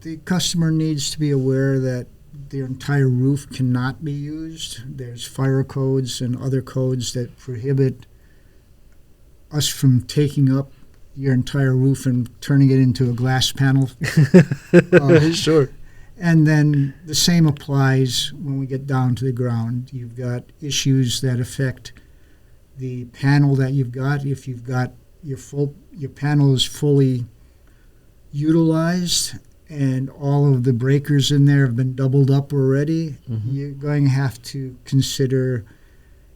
The customer needs to be aware that their entire roof cannot be used. There's fire codes and other codes that prohibit us from taking up your entire roof and turning it into a glass panel. Sure. And then the same applies when we get down to the ground. You've got issues that affect the panel that you've got. If you've got your panel is fully utilized and all of the breakers in there have been doubled up already, you're going to have to consider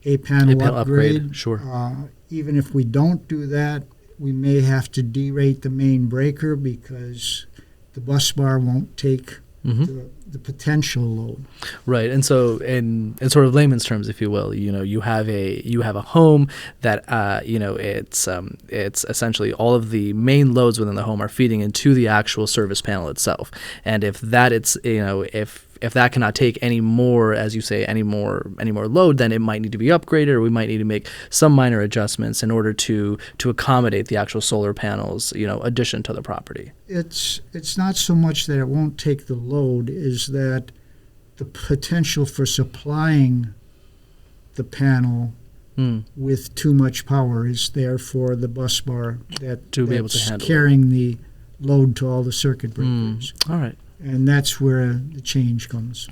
a panel upgrade. Sure. Even if we don't do that, we may have to derate the main breaker because the bus bar won't take the potential load. Right. And so in sort of layman's terms, if you will, you have a home that it's essentially all of the main loads within the home are feeding into the actual service panel itself. And if that cannot take any more, as you say, any more load, then it might need to be upgraded, or we might need to make some minor adjustments in order to accommodate the actual solar panels, addition to the property. It's not so much that it won't take the load, is that the potential for supplying the panel with too much power is there for the bus bar to be able to handle carrying the load to all the circuit breakers. All right. And that's where the change comes.